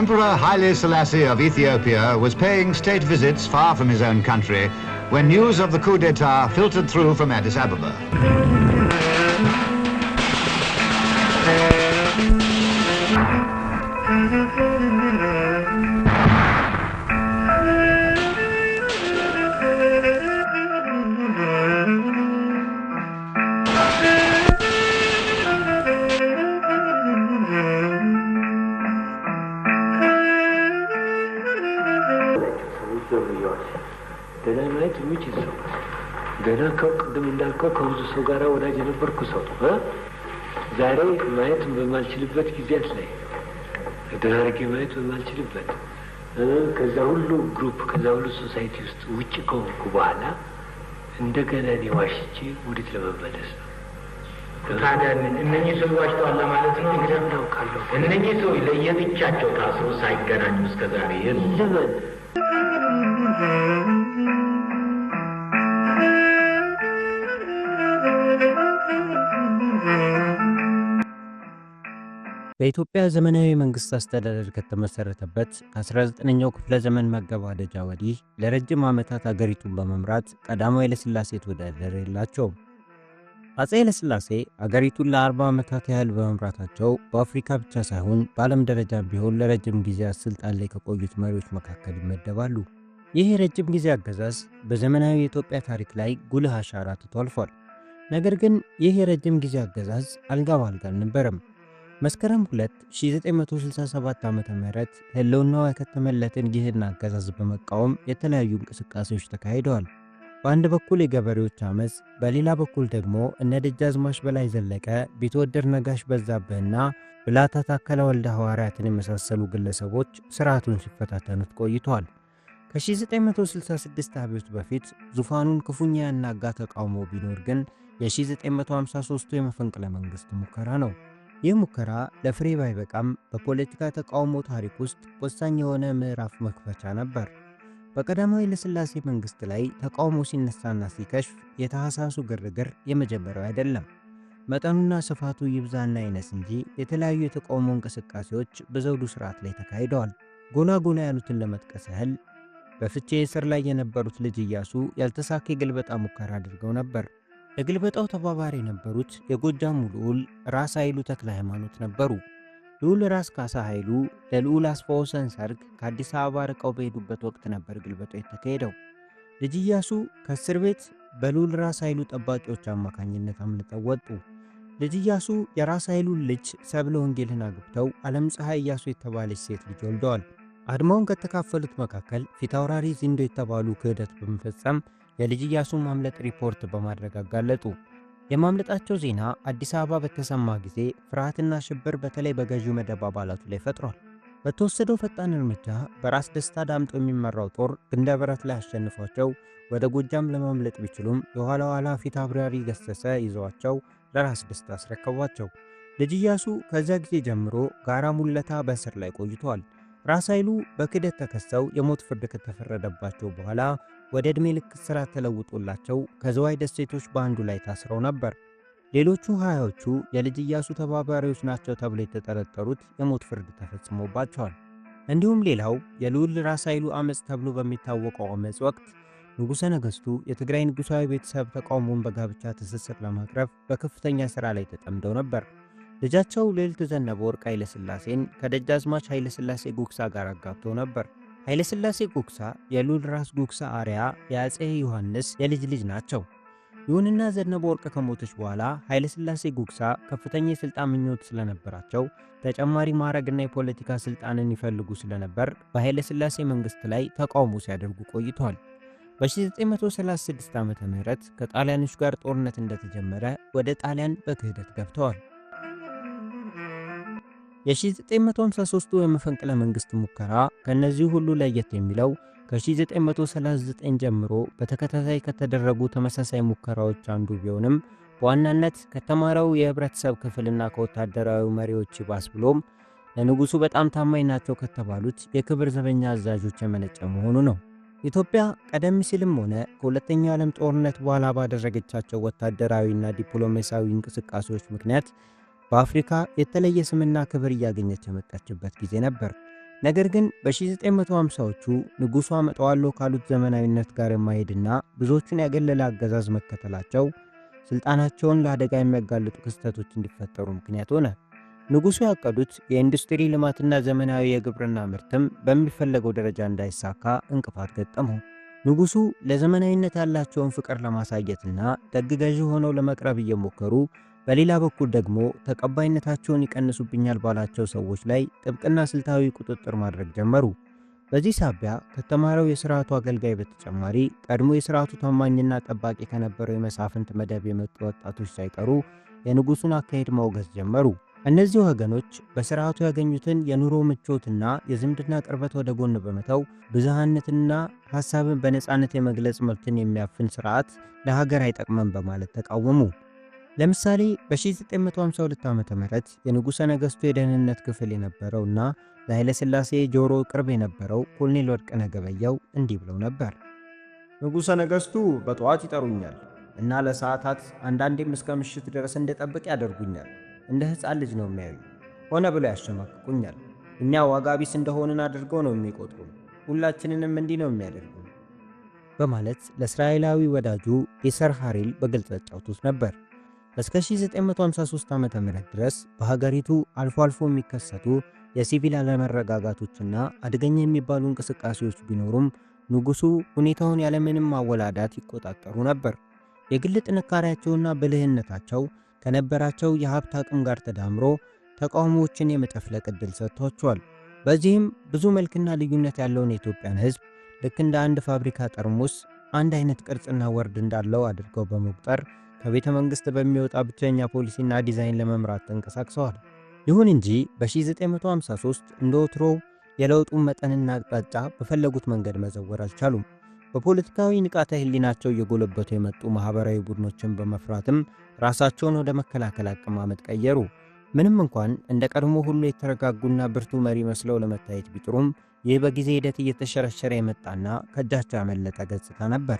Emperor Haile Selassie of Ethiopia was paying state visits far from his own country when news of the coup d'etat filtered through from Addis Ababa. ገና ከቅድም እንዳልከው ከብዙ ሰው ጋር ወዳጅ ነበርኩ ሰው ዛሬ ማየት በማልችልበት ጊዜያት ላይ ተደራርጌ ማየት በማልችልበት ከዛ ሁሉ ግሩፕ ከዛ ሁሉ ሶሳይቲ ውስጥ ውጪ ከሆንኩ በኋላ እንደገና እኔ ዋሽቼ ወዴት ለመመለስ ታዲያ እነኚህ ሰው ዋሽተዋል ማለት ነው እንግዲህ ነው ካለው እነኚህ ሰው ለየብቻቸው ታስሮ ሳይገናኙ እስከዛሬ ለምን በኢትዮጵያ ዘመናዊ መንግስት አስተዳደር ከተመሰረተበት 19ኛው ክፍለ ዘመን መገባደጃ ወዲህ ለረጅም ዓመታት አገሪቱን በመምራት ቀዳማዊ ኃይለ ሥላሴ ተወዳደረ የላቸውም። አፄ ኃይለ ሥላሴ አገሪቱን ለ40 ዓመታት ያህል በመምራታቸው በአፍሪካ ብቻ ሳይሆን በዓለም ደረጃ ቢሆን ለረጅም ጊዜ ስልጣን ላይ ከቆዩት መሪዎች መካከል ይመደባሉ። ይህ የረጅም ጊዜ አገዛዝ በዘመናዊ የኢትዮጵያ ታሪክ ላይ ጉልህ አሻራ ትቶ አልፏል። ነገር ግን ይህ የረጅም ጊዜ አገዛዝ አልጋ ባልጋ አልነበረም። መስከረም 2 1967 ዓ.ም ህልውናው የከተመለትን ይህን አገዛዝ በመቃወም የተለያዩ እንቅስቃሴዎች ተካሂደዋል። በአንድ በኩል የገበሬዎች አመጽ፣ በሌላ በኩል ደግሞ እነ ደጃዝማች በላይ ዘለቀ፣ ቢትወደድ ነጋሽ በዛብህና ብላታ ታከለ ወልደ ሐዋርያትን የመሳሰሉ ግለሰቦች ስርዓቱን ሲፈታተኑት ቆይተዋል። ከ1966 አብዮት በፊት ዙፋኑን ክፉኛ ያናጋ ተቃውሞ ቢኖር ግን የ1953 የመፈንቅለ መንግስት ሙከራ ነው። ይህ ሙከራ ለፍሬ ባይበቃም በፖለቲካ ተቃውሞ ታሪክ ውስጥ ወሳኝ የሆነ ምዕራፍ መክፈቻ ነበር። በቀዳማዊ ኃይለ ሥላሴ መንግስት ላይ ተቃውሞ ሲነሳና ሲከሽፍ የታህሳሱ ግርግር የመጀመሪያው አይደለም። መጠኑና ስፋቱ ይብዛና ይነስ እንጂ የተለያዩ የተቃውሞ እንቅስቃሴዎች በዘውዱ ስርዓት ላይ ተካሂደዋል። ጎላ ጎላ ያሉትን ለመጥቀስ ያህል በፍቼ እስር ላይ የነበሩት ልጅ ኢያሱ ያልተሳካ የግልበጣ ሙከራ አድርገው ነበር። ለግልበጣው ተባባሪ የነበሩት የጎጃሙ ልዑል ራስ ኃይሉ ተክለ ሃይማኖት ነበሩ። ልዑል ራስ ካሳ ኃይሉ ለልዑል አስፋወሰን ሰርግ ከአዲስ አበባ ርቀው በሄዱበት ወቅት ነበር ግልበጣው የተካሄደው። ልጅ ኢያሱ ከእስር ቤት በልዑል ራስ ኃይሉ ጠባቂዎች አማካኝነት አምልጠው ወጡ። ልጅ ኢያሱ የራስ ኃይሉን ልጅ ሰብለ ወንጌልን አግብተው ዓለም ፀሐይ ኢያሱ የተባለች ሴት ልጅ ወልደዋል። አድማውን ከተካፈሉት መካከል ፊታውራሪ ዚንዶ የተባሉ ክህደት በመፈጸም የልጅ ኢያሱ ማምለጥ ሪፖርት በማድረግ አጋለጡ። የማምለጣቸው ዜና አዲስ አበባ በተሰማ ጊዜ ፍርሃትና ሽብር በተለይ በገዢው መደብ አባላቱ ላይ ፈጥሯል። በተወሰደው ፈጣን እርምጃ በራስ ደስታ ዳምጦ የሚመራው ጦር ግንደበረት ላይ አሸንፏቸው ወደ ጎጃም ለማምለጥ ቢችሉም የኋላ ኋላ ፊት አብራሪ ገሰሰ ይዘዋቸው ለራስ ደስታ አስረከቧቸው። ልጅ ኢያሱ ከዚያ ጊዜ ጀምሮ ጋራ ሙለታ በእስር ላይ ቆይተዋል። ራስ ኃይሉ በክህደት ተከሰው የሞት ፍርድ ከተፈረደባቸው በኋላ ወደ ዕድሜ ልክ እስራት ተለውጦላቸው ከዘዋይ ደሴቶች በአንዱ ላይ ታስረው ነበር። ሌሎቹ 20ዎቹ የልጅ ኢያሱ ተባባሪዎች ናቸው ተብለው የተጠረጠሩት የሞት ፍርድ ተፈጽሞባቸዋል። እንዲሁም ሌላው የልዑል ራስ ኃይሉ አመጽ ተብሎ በሚታወቀው አመጽ ወቅት ንጉሠ ነገሥቱ የትግራይ ንጉሣዊ ቤተሰብ ተቃውሞን በጋብቻ ትስስር ለማቅረብ በከፍተኛ ሥራ ላይ ተጠምደው ነበር። ልጃቸው ልዕልት ዘነበ ወርቅ ኃይለ ሥላሴን ከደጃዝማች ኃይለ ሥላሴ ጉግሳ ጋር አጋብተው ነበር። ኃይለ ሥላሴ ጉግሳ የልዑል ራስ ጉግሳ አርያ የአፄ ዮሐንስ የልጅ ልጅ ናቸው። ይሁንና ዘነበ ወርቅ ከሞተች በኋላ ኃይለ ሥላሴ ጉግሳ ከፍተኛ የሥልጣን ምኞት ስለነበራቸው ተጨማሪ ማዕረግና የፖለቲካ ሥልጣንን ይፈልጉ ስለነበር በኃይለ ሥላሴ መንግሥት ላይ ተቃውሞ ሲያደርጉ ቆይተዋል። በ1936 ዓ.ም ከጣሊያኖች ጋር ጦርነት እንደተጀመረ ወደ ጣሊያን በክህደት ገብተዋል። የ1953 የመፈንቅለ መንግስት ሙከራ ከነዚህ ሁሉ ለየት የሚለው ከ1939 ጀምሮ በተከታታይ ከተደረጉ ተመሳሳይ ሙከራዎች አንዱ ቢሆንም በዋናነት ከተማረው የህብረተሰብ ክፍልና ከወታደራዊ መሪዎች ባስ ብሎም ለንጉሱ በጣም ታማኝ ናቸው ከተባሉት የክብር ዘበኛ አዛዦች የመነጨ መሆኑ ነው። ኢትዮጵያ ቀደም ሲልም ሆነ ከሁለተኛው ዓለም ጦርነት በኋላ ባደረገቻቸው ወታደራዊና ዲፕሎማሲያዊ እንቅስቃሴዎች ምክንያት በአፍሪካ የተለየ ስምና ክብር እያገኘች የመጣችበት ጊዜ ነበር። ነገር ግን በ1950ዎቹ ንጉሡ አመጣዋለሁ ካሉት ዘመናዊነት ጋር የማይሄድና ብዙዎቹን ያገለለ አገዛዝ መከተላቸው ስልጣናቸውን ለአደጋ የሚያጋልጡ ክስተቶች እንዲፈጠሩ ምክንያት ሆነ። ንጉሡ ያቀዱት የኢንዱስትሪ ልማትና ዘመናዊ የግብርና ምርትም በሚፈለገው ደረጃ እንዳይሳካ እንቅፋት ገጠመው። ንጉሡ ለዘመናዊነት ያላቸውን ፍቅር ለማሳየትና ደግ ገዢ ሆነው ለመቅረብ እየሞከሩ በሌላ በኩል ደግሞ ተቀባይነታቸውን ይቀንሱብኛል ባላቸው ሰዎች ላይ ጥብቅና ስልታዊ ቁጥጥር ማድረግ ጀመሩ። በዚህ ሳቢያ ከተማረው የሥርዓቱ አገልጋይ በተጨማሪ ቀድሞ የሥርዓቱ ታማኝና ጠባቂ ከነበረው የመሳፍንት መደብ የመጡ ወጣቶች ሳይቀሩ የንጉሡን አካሄድ ማውገዝ ጀመሩ። እነዚህ ወገኖች በሥርዓቱ ያገኙትን የኑሮ ምቾትና የዝምድና ቅርበት ወደ ጎን በመተው ብዝሃነትና ሐሳብን በነፃነት የመግለጽ መብትን የሚያፍን ሥርዓት ለሀገር አይጠቅመም በማለት ተቃወሙ። ለምሳሌ በ1952 ዓ.ም የንጉሠ ነገሥቱ የደህንነት ክፍል የነበረውና ለኃይለ ሥላሴ ጆሮ ቅርብ የነበረው ኮሎኔል ወርቅነህ ገበየሁ እንዲህ ብለው ነበር። ንጉሠ ነገሥቱ በጠዋት ይጠሩኛል እና ለሰዓታት አንዳንዴም እስከ ምሽት ድረስ እንድጠብቅ ያደርጉኛል። እንደ ሕፃን ልጅ ነው የሚያዩኝ። ሆነ ብለው ያሸማቅቁኛል። እኛ ዋጋ ቢስ እንደሆንን አድርገው ነው የሚቆጥሩን። ሁላችንንም እንዲህ ነው የሚያደርጉን በማለት ለእስራኤላዊ ወዳጁ ኢሰር ሃሪል በግልጽ ያጫውቱት ነበር። እስከ 1953 ዓ.ም ድረስ በሀገሪቱ አልፎ አልፎ የሚከሰቱ የሲቪል አለመረጋጋቶችና አደገኛ የሚባሉ እንቅስቃሴዎች ቢኖሩም ንጉሡ ሁኔታውን ያለምንም ማወላዳት ይቆጣጠሩ ነበር። የግል ጥንካሬያቸውና ብልህነታቸው ከነበራቸው የሀብት አቅም ጋር ተዳምሮ ተቃውሞዎችን የመጨፍለቅ ዕድል ሰጥቷቸዋል። በዚህም ብዙ መልክና ልዩነት ያለውን የኢትዮጵያን ሕዝብ ልክ እንደ አንድ ፋብሪካ ጠርሙስ አንድ አይነት ቅርጽና ወርድ እንዳለው አድርገው በመቁጠር ከቤተ መንግሥት በሚወጣ ብቸኛ ፖሊሲና ዲዛይን ለመምራት ተንቀሳቅሰዋል። ይሁን እንጂ በ1953 እንደ ወትሮው የለውጡን መጠንና አቅጣጫ በፈለጉት መንገድ መዘወር አልቻሉም። በፖለቲካዊ ንቃተ ህሊናቸው እየጎለበቱ የመጡ ማህበራዊ ቡድኖችን በመፍራትም ራሳቸውን ወደ መከላከል አቀማመጥ ቀየሩ። ምንም እንኳን እንደ ቀድሞ ሁሉ የተረጋጉና ብርቱ መሪ መስለው ለመታየት ቢጥሩም ይህ በጊዜ ሂደት እየተሸረሸረ የመጣና ከእጃቸው ያመለጠ ገጽታ ነበር።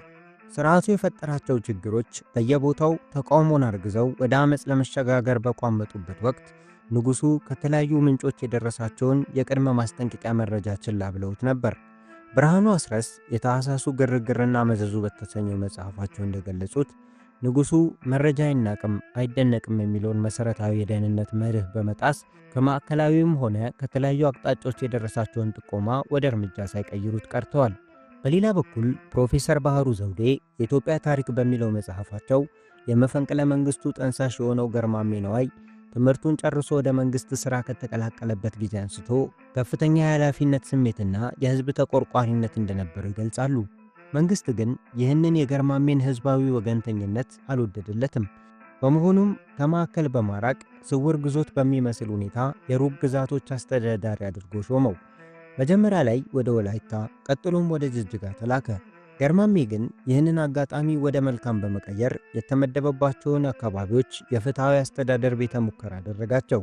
ስርዓቱ የፈጠራቸው ችግሮች በየቦታው ተቃውሞን አርግዘው ወደ አመጽ ለመሸጋገር በቋመጡበት ወቅት ንጉሡ ከተለያዩ ምንጮች የደረሳቸውን የቅድመ ማስጠንቀቂያ መረጃ ችላ ብለውት ነበር። ብርሃኑ አስረስ የታህሳሱ ግርግርና መዘዙ በተሰኘው መጽሐፋቸው እንደገለጹት ንጉሡ መረጃ አይናቅም አይደነቅም የሚለውን መሰረታዊ የደህንነት መርህ በመጣስ ከማዕከላዊም ሆነ ከተለያዩ አቅጣጫዎች የደረሳቸውን ጥቆማ ወደ እርምጃ ሳይቀይሩት ቀርተዋል። በሌላ በኩል ፕሮፌሰር ባህሩ ዘውዴ የኢትዮጵያ ታሪክ በሚለው መጽሐፋቸው የመፈንቅለ መንግስቱ ጠንሳሽ የሆነው ገርማሜ ነዋይ ትምህርቱን ጨርሶ ወደ መንግስት ሥራ ከተቀላቀለበት ጊዜ አንስቶ ከፍተኛ የኃላፊነት ስሜትና የህዝብ ተቆርቋሪነት እንደነበረው ይገልጻሉ። መንግስት ግን ይህንን የገርማሜን ህዝባዊ ወገንተኝነት አልወደደለትም። በመሆኑም ከማዕከል በማራቅ ስውር ግዞት በሚመስል ሁኔታ የሩቅ ግዛቶች አስተዳዳሪ አድርጎ ሾመው። መጀመሪያ ላይ ወደ ወላይታ ቀጥሎም ወደ ጅጅጋ ተላከ። ገርማሜ ግን ይህንን አጋጣሚ ወደ መልካም በመቀየር የተመደበባቸውን አካባቢዎች የፍትሃዊ አስተዳደር ቤተ ሙከራ አደረጋቸው።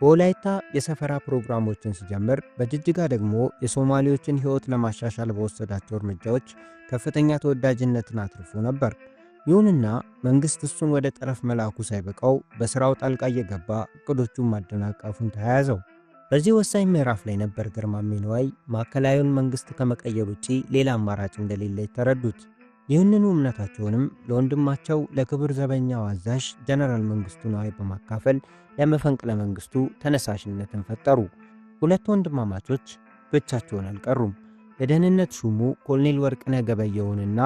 በወላይታ የሰፈራ ፕሮግራሞችን ሲጀምር፣ በጅጅጋ ደግሞ የሶማሌዎችን ህይወት ለማሻሻል በወሰዳቸው እርምጃዎች ከፍተኛ ተወዳጅነትን አትርፎ ነበር። ይሁንና መንግስት እሱን ወደ ጠረፍ መላኩ ሳይበቃው በስራው ጣልቃ እየገባ እቅዶቹን ማደናቀፉን ተያያዘው። በዚህ ወሳኝ ምዕራፍ ላይ ነበር ገርማሜ ነዋይ ማዕከላዊውን መንግስት ከመቀየር ውጪ ሌላ አማራጭ እንደሌለ የተረዱት። ይህንኑ እምነታቸውንም ለወንድማቸው ለክብር ዘበኛው አዛዥ ጀነራል መንግስቱ ነዋይ በማካፈል ለመፈንቅለ መንግስቱ ተነሳሽነትን ፈጠሩ። ሁለት ወንድማማቾች ብቻቸውን አልቀሩም። የደህንነት ሹሙ ኮሎኔል ወርቅነህ ገበየሁንና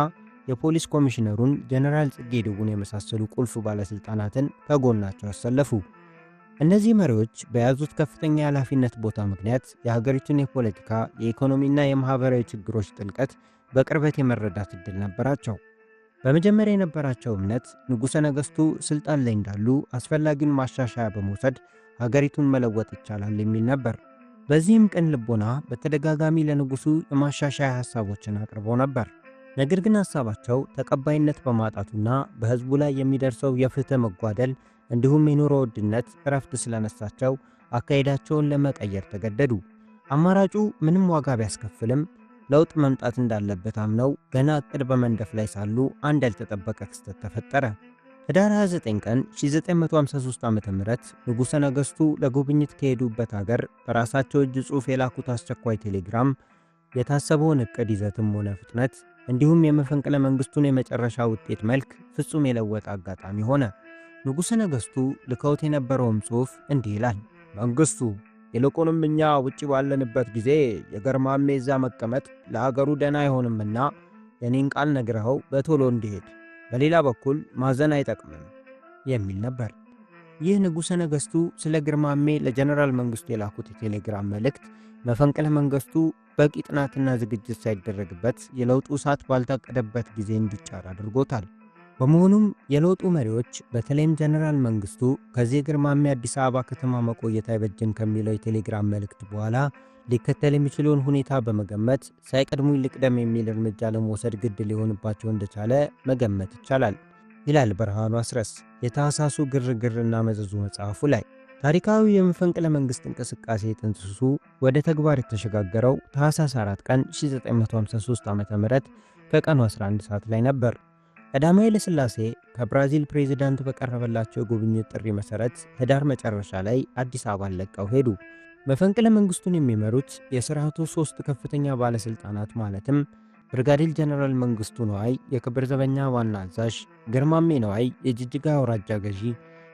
የፖሊስ ኮሚሽነሩን ጀነራል ጽጌ ድጉን የመሳሰሉ ቁልፍ ባለስልጣናትን ከጎናቸው አሰለፉ። እነዚህ መሪዎች በያዙት ከፍተኛ የኃላፊነት ቦታ ምክንያት የሀገሪቱን የፖለቲካ የኢኮኖሚና የማህበራዊ ችግሮች ጥልቀት በቅርበት የመረዳት ዕድል ነበራቸው። በመጀመሪያ የነበራቸው እምነት ንጉሠ ነገሥቱ ስልጣን ላይ እንዳሉ አስፈላጊውን ማሻሻያ በመውሰድ ሀገሪቱን መለወጥ ይቻላል የሚል ነበር። በዚህም ቅን ልቦና በተደጋጋሚ ለንጉሡ የማሻሻያ ሐሳቦችን አቅርበው ነበር። ነገር ግን ሐሳባቸው ተቀባይነት በማጣቱና በሕዝቡ ላይ የሚደርሰው የፍትህ መጓደል እንዲሁም የኑሮ ውድነት እረፍት ስለነሳቸው አካሄዳቸውን ለመቀየር ተገደዱ። አማራጩ ምንም ዋጋ ቢያስከፍልም ለውጥ መምጣት እንዳለበት አምነው ገና እቅድ በመንደፍ ላይ ሳሉ አንድ ያልተጠበቀ ክስተት ተፈጠረ። ህዳር 29 ቀን 1953 ዓ.ም ንጉሠ ነገሥቱ ለጉብኝት ከሄዱበት ሀገር በራሳቸው እጅ ጽሑፍ የላኩት አስቸኳይ ቴሌግራም የታሰበውን ዕቅድ ይዘትም ሆነ ፍጥነት እንዲሁም የመፈንቅለ መንግሥቱን የመጨረሻ ውጤት መልክ ፍጹም የለወጠ አጋጣሚ ሆነ። ንጉሠ ነገሥቱ ልከውት የነበረውም ጽሑፍ እንዲህ ይላል። መንግሥቱ፣ ይልቁንም እኛ ውጭ ባለንበት ጊዜ የገርማሜ እዛ መቀመጥ ለአገሩ ደህና አይሆንምና የኔን ቃል ነግረኸው በቶሎ እንዲሄድ፣ በሌላ በኩል ማዘን አይጠቅምም የሚል ነበር። ይህ ንጉሠ ነገሥቱ ስለ ግርማሜ ለጀነራል መንግሥቱ የላኩት የቴሌግራም መልእክት መፈንቅለ መንግሥቱ በቂ ጥናትና ዝግጅት ሳይደረግበት የለውጡ እሳት ባልታቀደበት ጊዜ እንዲጫር አድርጎታል። በመሆኑም የለውጡ መሪዎች በተለይም ጀነራል መንግሥቱ ከዚህ ግርማሜ አዲስ አበባ ከተማ መቆየት አይበጅም ከሚለው የቴሌግራም መልእክት በኋላ ሊከተል የሚችለውን ሁኔታ በመገመት ሳይቀድሙኝ ልቅደም የሚል እርምጃ ለመውሰድ ግድ ሊሆንባቸው እንደቻለ መገመት ይቻላል ይላል ብርሃኑ አስረስ የታህሳሱ ግርግርና መዘዙ መጽሐፉ ላይ። ታሪካዊ የመፈንቅለ መንግሥት እንቅስቃሴ ጥንስሱ ወደ ተግባር የተሸጋገረው ታህሳስ 4 ቀን 1953 ዓ.ም ከቀኑ 11 ሰዓት ላይ ነበር። ቀዳማዊ ኃይለ ሥላሴ ከብራዚል ፕሬዝዳንት በቀረበላቸው የጉብኝት ጥሪ መሠረት ህዳር መጨረሻ ላይ አዲስ አበባን ለቀው ሄዱ። መፈንቅለ መንግሥቱን የሚመሩት የሥርዓቱ 3 ከፍተኛ ባለሥልጣናት ማለትም ብርጋዴር ጀነራል መንግሥቱ ነዋይ የክብር ዘበኛ ዋና አዛዥ፣ ግርማሜ ነዋይ የጅጅጋ አውራጃ ገዢ፣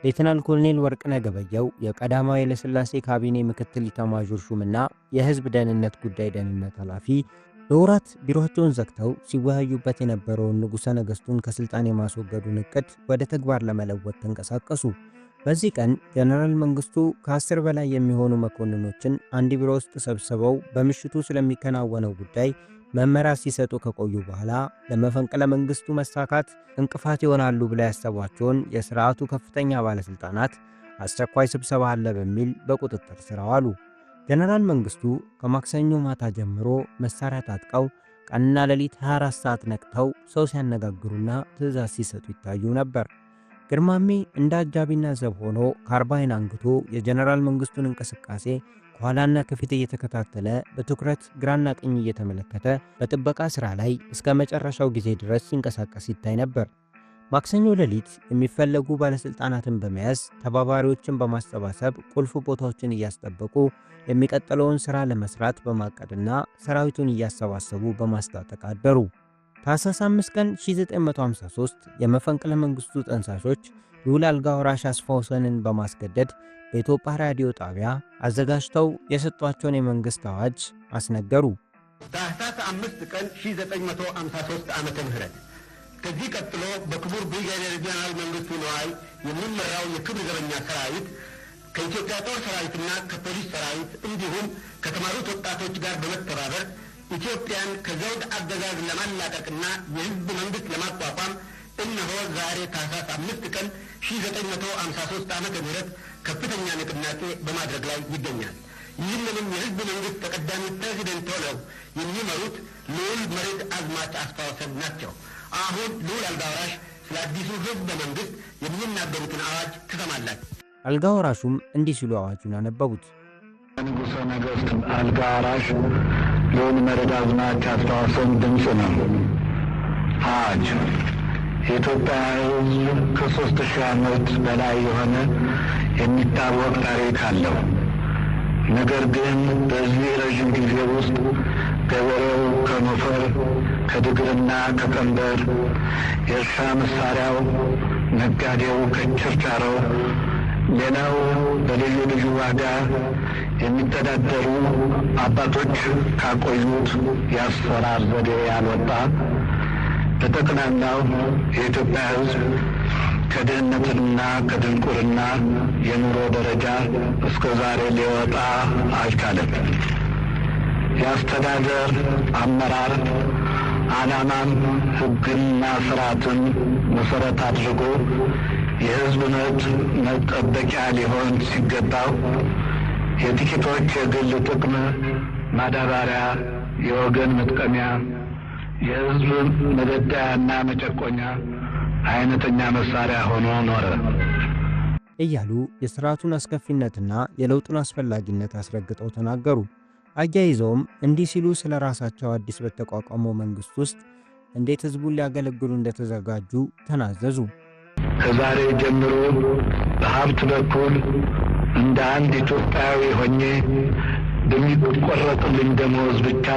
ሌተናል ኮሎኔል ወርቅነህ ገበየሁ የቀዳማዊ ኃይለ ሥላሴ ካቢኔ ምክትል ኢታማዦር ሹምና የሕዝብ ደህንነት ጉዳይ ደህንነት ኃላፊ ለወራት ቢሮአቸውን ዘግተው ሲወያዩበት የነበረውን ንጉሠ ነገሥቱን ከሥልጣን የማስወገዱን ዕቅድ ወደ ተግባር ለመለወጥ ተንቀሳቀሱ። በዚህ ቀን ጀነራል መንግሥቱ ከ10 በላይ የሚሆኑ መኮንኖችን አንድ ቢሮ ውስጥ ሰብስበው በምሽቱ ስለሚከናወነው ጉዳይ መመሪያ ሲሰጡ ከቆዩ በኋላ ለመፈንቅለ መንግሥቱ መሳካት እንቅፋት ይሆናሉ ብለው ያሰቧቸውን የሥርዓቱ ከፍተኛ ባለሥልጣናት አስቸኳይ ስብሰባ አለ በሚል በቁጥጥር ስር አዋሉ። ጀነራል መንግሥቱ ከማክሰኞ ማታ ጀምሮ መሳሪያ ታጥቀው ቀንና ሌሊት 24 ሰዓት ነቅተው ሰው ሲያነጋግሩና ትዕዛዝ ሲሰጡ ይታዩ ነበር። ግርማሜ እንደ አጃቢና ዘብ ሆኖ ካርባይን አንግቶ የጀነራል መንግሥቱን እንቅስቃሴ ከኋላና ከፊት እየተከታተለ በትኩረት ግራና ቀኝ እየተመለከተ በጥበቃ ሥራ ላይ እስከ መጨረሻው ጊዜ ድረስ ሲንቀሳቀስ ይታይ ነበር። ማክሰኞ ሌሊት የሚፈለጉ ባለሥልጣናትን በመያዝ ተባባሪዎችን በማሰባሰብ ቁልፍ ቦታዎችን እያስጠበቁ የሚቀጥለውን ሥራ ለመስራት በማቀድና ሰራዊቱን እያሰባሰቡ በማስታጠቅ አደሩ። ታኅሳስ 5 ቀን 1953 የመፈንቅለ መንግሥቱ ጠንሳሾች ልዑል አልጋ ወራሽ አስፋው ወሰንን በማስገደድ በኢትዮጵያ ራዲዮ ጣቢያ አዘጋጅተው የሰጧቸውን የመንግሥት አዋጅ አስነገሩ። ታኅሳስ 5 ቀን 1953 ዓመተ ምህረት ከዚህ ቀጥሎ በክቡር ብሪጋዴር ጀነራል መንግሥቱ ነዋይ የሚመራው የክብር ዘበኛ ሰራዊት ከኢትዮጵያ ጦር ሰራዊትና ከፖሊስ ሰራዊት እንዲሁም ከተማሩት ወጣቶች ጋር በመተባበር ኢትዮጵያን ከዘውድ አገዛዝ ለማላቀቅና የሕዝብ መንግሥት ለማቋቋም እነሆ ዛሬ ታኅሳስ 5 ቀን 1953 ዓመተ ምህረት ከፍተኛ ንቅናቄ በማድረግ ላይ ይገኛል። ይህንንም የሕዝብ መንግሥት ተቀዳሚ ፕሬዚደንት ሆነው የሚመሩት ልዑል መሬድ አዝማች አስፋው ወሰን ናቸው። አሁን ልዑል አልጋ ወራሽ ስለ አዲሱ ሕዝብ መንግሥት የሚናገሩትን አዋጅ ትሰማላችሁ። አልጋ ወራሹም እንዲህ ሲሉ አዋጁን አነበቡት። ንጉሠ ነገሥት አልጋ ወራሽ ልዑል መሬድ አዝማች አስፋው ወሰን ድምፅ ነው። አዋጅ የኢትዮጵያ ሕዝብ ከ3000 ዓመት በላይ የሆነ የሚታወቅ ታሪክ አለው። ነገር ግን በዚህ ረዥም ጊዜ ውስጥ ገበሬው ከሞፈር ከድግርና ከቀንበር፣ የእርሻ መሳሪያው፣ ነጋዴው ከችርቻሮው፣ ሌላው በልዩ ልዩ ዋጋ የሚተዳደሩ አባቶች ካቆዩት የአሰራር ዘዴ ያልወጣ በጠቅላላው የኢትዮጵያ ሕዝብ ከድህነትና ከድንቁርና የኑሮ ደረጃ እስከ ዛሬ ሊወጣ አልቻለም። የአስተዳደር አመራር ዓላማም ሕግና ስርዓትን መሠረት አድርጎ የሕዝብ መብት መጠበቂያ ሊሆን ሲገባው የጥቂቶች የግል ጥቅም ማዳበሪያ፣ የወገን መጥቀሚያ፣ የሕዝብ መደዳያና መጨቆኛ አይነተኛ መሳሪያ ሆኖ ኖረ እያሉ የሥርዓቱን አስከፊነትና የለውጡን አስፈላጊነት አስረግጠው ተናገሩ። አያይዘውም እንዲህ ሲሉ ስለ ራሳቸው አዲስ በተቋቋመው መንግሥት ውስጥ እንዴት ሕዝቡን ሊያገለግሉ እንደተዘጋጁ ተናዘዙ። ከዛሬ ጀምሮ በሀብት በኩል እንደ አንድ ኢትዮጵያዊ ሆኜ በሚቆረጥልኝ ደመወዝ ብቻ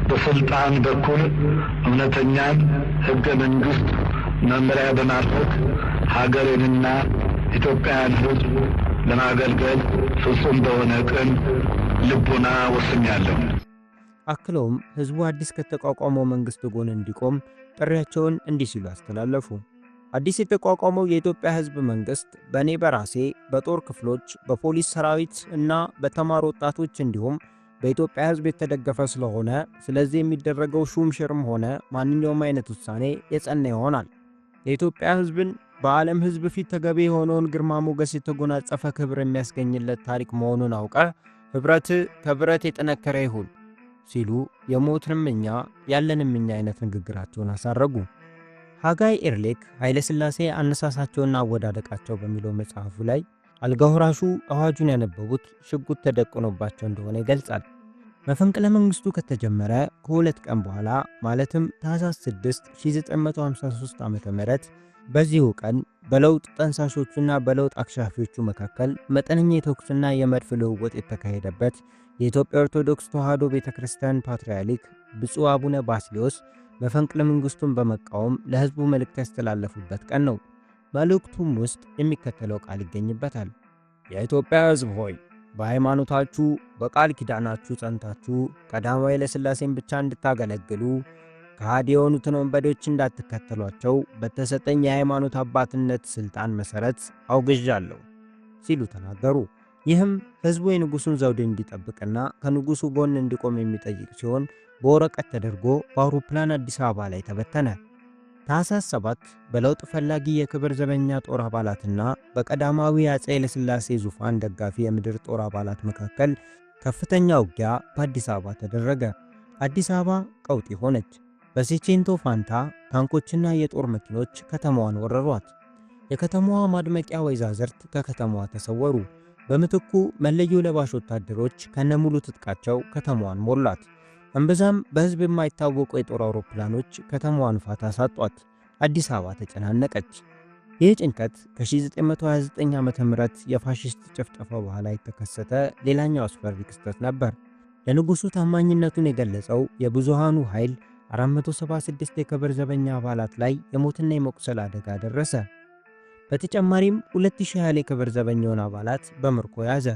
በስልጣን በኩል እውነተኛን ሕገ መንግሥት መመሪያ በማድረግ ሀገሬንና ኢትዮጵያን ሕዝብ ለማገልገል ፍጹም በሆነ ቅን ልቦና ወስኛለሁ። አክለውም ህዝቡ አዲስ ከተቋቋመው መንግስት ጎን እንዲቆም ጥሪያቸውን እንዲህ ሲሉ አስተላለፉ። አዲስ የተቋቋመው የኢትዮጵያ ህዝብ መንግስት በእኔ በራሴ በጦር ክፍሎች፣ በፖሊስ ሰራዊት እና በተማሩ ወጣቶች እንዲሁም በኢትዮጵያ ህዝብ የተደገፈ ስለሆነ ስለዚህ የሚደረገው ሹምሽርም ሆነ ማንኛውም አይነት ውሳኔ የጸና ይሆናል። የኢትዮጵያ ህዝብን በዓለም ህዝብ ፊት ተገቢ የሆነውን ግርማ ሞገስ የተጎናጸፈ ክብር የሚያስገኝለት ታሪክ መሆኑን አውቀ ህብረት ከብረት የጠነከረ ይሁን ሲሉ የሞትንም እኛ ያለንም እኛ አይነት ንግግራቸውን አሳረጉ። ሃጋይ ኤርሌክ ኃይለ ሥላሴ አነሳሳቸውና አወዳደቃቸው በሚለው መጽሐፉ ላይ አልጋወራሹ አዋጁን ያነበቡት ሽጉጥ ተደቅኖባቸው እንደሆነ ይገልጻል። መፈንቅለ መንግስቱ ከተጀመረ ከሁለት ቀን በኋላ ማለትም ታኅሳስ 6 1953 ዓ.ም በዚሁ ቀን በለውጥ ጠንሳሾቹና በለውጥ አክሻፊዎቹ መካከል መጠነኛ የተኩስና የመድፍ ልውውጥ የተካሄደበት የኢትዮጵያ ኦርቶዶክስ ተዋሕዶ ቤተክርስቲያን ፓትርያርክ ብፁዕ አቡነ ባስልዮስ መፈንቅለ መንግስቱን በመቃወም ለህዝቡ መልእክት ያስተላለፉበት ቀን ነው። መልእክቱም ውስጥ የሚከተለው ቃል ይገኝበታል። የኢትዮጵያ ህዝብ ሆይ በሃይማኖታችሁ በቃል ኪዳናችሁ ጸንታችሁ ቀዳማዊ ኃይለ ሥላሴን ብቻ እንድታገለግሉ ከሃዲ የሆኑትን ወንበዴዎች እንዳትከተሏቸው በተሰጠኝ የሃይማኖት አባትነት ስልጣን መሰረት አውግዣለሁ ሲሉ ተናገሩ። ይህም ህዝቡ የንጉሱን ዘውድ እንዲጠብቅና ከንጉሱ ጎን እንዲቆም የሚጠይቅ ሲሆን በወረቀት ተደርጎ በአውሮፕላን አዲስ አበባ ላይ ተበተነ። ታኅሳስ 7 በለውጥ ፈላጊ የክብር ዘበኛ ጦር አባላትና በቀዳማዊ አፄ ኃይለ ሥላሴ ዙፋን ደጋፊ የምድር ጦር አባላት መካከል ከፍተኛ ውጊያ በአዲስ አበባ ተደረገ። አዲስ አበባ ቀውጢ ሆነች። በሴቼንቶ ፋንታ ታንኮችና የጦር መኪኖች ከተማዋን ወረሯት። የከተማዋ ማድመቂያ ወይዛዝርት ከከተማዋ ተሰወሩ። በምትኩ መለዮ ለባሽ ወታደሮች ከነሙሉ ትጥቃቸው ከተማዋን ሞላት። እምብዛም በህዝብ የማይታወቁ የጦር አውሮፕላኖች ከተማዋን ፋታ ሳጧት። አዲስ አበባ ተጨናነቀች። ይህ ጭንቀት ከ1929 ዓ.ም የፋሽስት ጭፍጨፋ በኋላ የተከሰተ ሌላኛው አስፈሪ ክስተት ነበር። ለንጉሱ ታማኝነቱን የገለጸው የብዙሃኑ ኃይል 476 የክብር ዘበኛ አባላት ላይ የሞትና የመቁሰል አደጋ ደረሰ። በተጨማሪም 2000 ያህል የክብር ዘበኛውን አባላት በምርኮ ያዘ።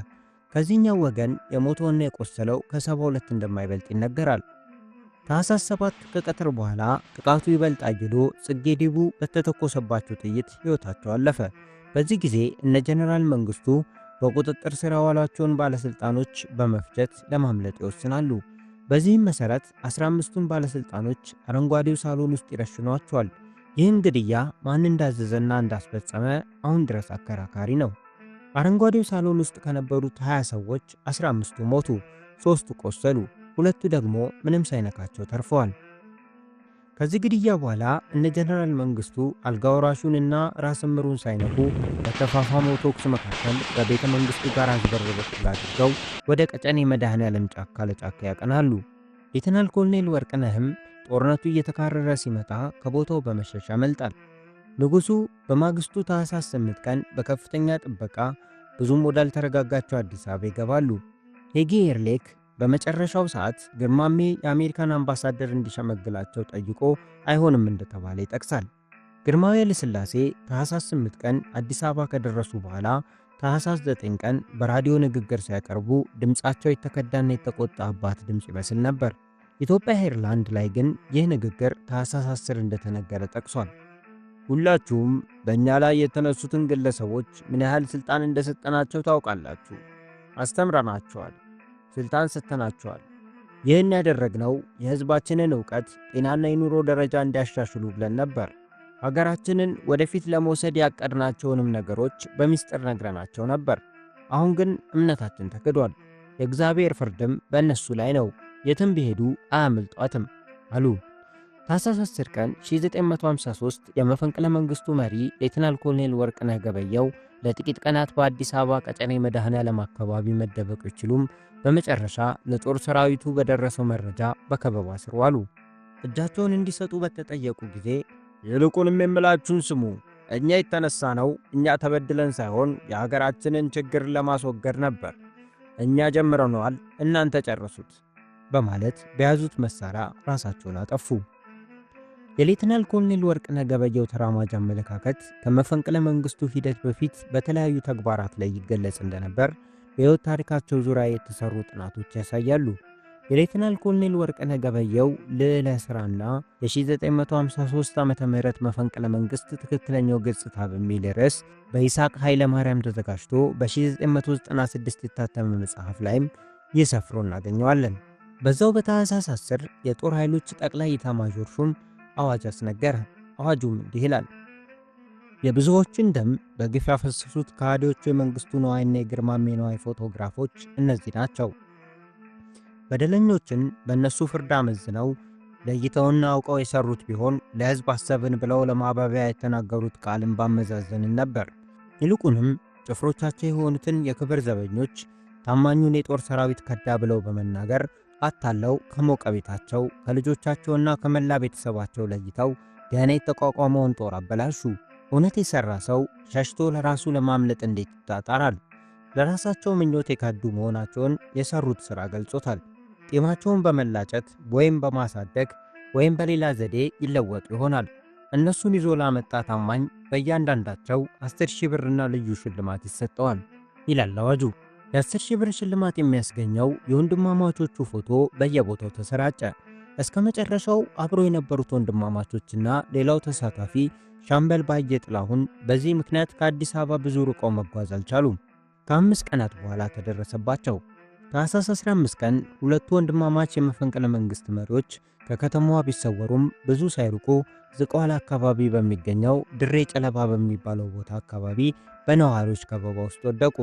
ከዚህኛው ወገን የሞተውና የቆሰለው ከ72 እንደማይበልጥ ይነገራል። ታኅሳስ 7 ከቀትር በኋላ ጥቃቱ ይበልጥ አይሎ ጽጌ ዲቡ በተተኮሰባቸው ጥይት ሕይወታቸው አለፈ። በዚህ ጊዜ እነ ጀነራል መንግስቱ በቁጥጥር ስር ያዋሏቸውን ባለስልጣኖች በመፍጀት ለማምለጥ ይወስናሉ። በዚህም መሰረት 15ቱን ባለስልጣኖች አረንጓዴው ሳሎን ውስጥ ይረሽኗቸዋል። ይህን ግድያ ማን እንዳዘዘና እንዳስፈጸመ አሁን ድረስ አከራካሪ ነው። አረንጓዴው ሳሎን ውስጥ ከነበሩት 20 ሰዎች 15ቱ ሞቱ፣ 3ቱ ቆሰሉ፣ 2ቱ ደግሞ ምንም ሳይነካቸው ተርፈዋል። ከዚህ ግድያ በኋላ እነ ጀነራል መንግስቱ አልጋወራሹንና ራስ ምሩን ሳይነኩ በተፋፋመው ተኩስ መካከል በቤተ መንግስቱ ጋር አዝበር በኩል አድርገው ወደ ቀጨኔ መድኃኔዓለም ጫካ ለጫካ ያቀናሉ። ሌተናል ኮሎኔል ወርቅነህም ጦርነቱ እየተካረረ ሲመጣ ከቦታው በመሸሽ ያመልጣል። ንጉሱ በማግስቱ ታኅሳስ 8 ቀን በከፍተኛ ጥበቃ ብዙም ወዳልተረጋጋቸው አዲስ አበባ ይገባሉ። ሄጌ ኤርሌክ በመጨረሻው ሰዓት ግርማሜ የአሜሪካን አምባሳደር እንዲሸመግላቸው ጠይቆ አይሆንም እንደተባለ ይጠቅሳል። ግርማዊ ኃይለ ሥላሴ ታኅሳስ 8 ቀን አዲስ አበባ ከደረሱ በኋላ ታኅሳስ 9 ቀን በራዲዮ ንግግር ሲያቀርቡ ድምፃቸው የተከዳና የተቆጣ አባት ድምፅ ይመስል ነበር። ኢትዮጵያ ኤርላንድ ላይ ግን ይህ ንግግር ታኅሳስ 10 እንደተነገረ ጠቅሷል። ሁላችሁም በእኛ ላይ የተነሱትን ግለሰቦች ምን ያህል ስልጣን እንደሰጠናቸው ታውቃላችሁ። አስተምረናቸዋል፣ ስልጣን ሰጥተናቸዋል። ይህን ያደረግነው የህዝባችንን ዕውቀት፣ ጤናና የኑሮ ደረጃ እንዲያሻሽሉ ብለን ነበር። ሀገራችንን ወደፊት ለመውሰድ ያቀድናቸውንም ነገሮች በሚስጥር ነግረናቸው ነበር። አሁን ግን እምነታችን ተክዷል። የእግዚአብሔር ፍርድም በእነሱ ላይ ነው። የትም ቢሄዱ አያመልጧትም አሉ። ታኅሳስ 10 ቀን 1953 የመፈንቅለ መንግስቱ መሪ ሌተናል ኮሎኔል ወርቅነህ ገበየሁ ለጥቂት ቀናት በአዲስ አበባ ቀጨኔ መድኃኔዓለም አካባቢ መደበቅ ቢችሉም በመጨረሻ ለጦር ሰራዊቱ በደረሰው መረጃ በከበባ ስር ዋሉ። እጃቸውን እንዲሰጡ በተጠየቁ ጊዜ ይልቁንም የምላችሁን ስሙ፣ እኛ የተነሳነው እኛ ተበድለን ሳይሆን የሀገራችንን ችግር ለማስወገድ ነበር። እኛ ጀምረነዋል፣ እናንተ ጨርሱት በማለት በያዙት መሳሪያ ራሳቸውን አጠፉ። የሌተናል ኮሎኔል ወርቅነህ ገበየሁ ተራማጅ አመለካከት ከመፈንቅለ መንግስቱ ሂደት በፊት በተለያዩ ተግባራት ላይ ይገለጽ እንደነበር በሕይወት ታሪካቸው ዙሪያ የተሰሩ ጥናቶች ያሳያሉ። የሌተናል ኮሎኔል ወርቅነህ ገበየሁ ልዕለ ሥራና የ1953 ዓመተ ምህረት መፈንቅለ መንግስት ትክክለኛው ገጽታ በሚል ርዕስ በይስሐቅ ኃይለ ማርያም ተዘጋጅቶ በ1996 የታተመ መጽሐፍ ላይም ይሰፍሮ እናገኘዋለን። በዛው በታህሳስ 10 የጦር ኃይሎች ጠቅላይ ኤታማዦር ሹም አዋጅ አስነገረ። አዋጁም እንዲህ ይላል። የብዙዎችን ደም በግፍ ያፈሰሱት ከሃዲዎቹ የመንግስቱ ነዋይና የግርማሜ ነዋይ ፎቶግራፎች እነዚህ ናቸው። በደለኞችን በእነሱ ፍርድ አመዝነው ለይተውና አውቀው የሰሩት ቢሆን ለሕዝብ አሰብን ብለው ለማባቢያ የተናገሩት ቃልን ባመዛዘንን ነበር። ይልቁንም ጭፍሮቻቸው የሆኑትን የክብር ዘበኞች ታማኙን የጦር ሰራዊት ከዳ ብለው በመናገር አታለው ከሞቀ ቤታቸው ከልጆቻቸውና ከመላ ቤተሰባቸው ለይተው ደህና የተቋቋመውን ጦር አበላሹ። እውነት የሠራ ሰው ሸሽቶ ለራሱ ለማምለጥ እንዴት ይጣጣራል? ለራሳቸው ምኞት የካዱ መሆናቸውን የሰሩት ሥራ ገልጾታል። ጢማቸውን በመላጨት ወይም በማሳደግ ወይም በሌላ ዘዴ ይለወጡ ይሆናል። እነሱን ይዞ ላመጣ ታማኝ በእያንዳንዳቸው 10,000 ብርና ልዩ ሽልማት ይሰጠዋል ይላል አዋጁ። የ10,000 ብር ሽልማት የሚያስገኘው የወንድማማቾቹ ፎቶ በየቦታው ተሰራጨ። እስከ መጨረሻው አብሮ የነበሩት ወንድማማቾችና ሌላው ተሳታፊ ሻምበል ባየ ጥላሁን በዚህ ምክንያት ከአዲስ አበባ ብዙ ርቀው መጓዝ አልቻሉም። ከ5 ቀናት በኋላ ተደረሰባቸው። ታኅሳስ 15 ቀን ሁለቱ ወንድማማች የመፈንቅለ መንግስት መሪዎች ከከተማዋ ቢሰወሩም ብዙ ሳይርቁ ዝቋላ አካባቢ በሚገኘው ድሬ ጨለባ በሚባለው ቦታ አካባቢ በነዋሪዎች ከበባ ውስጥ ወደቁ።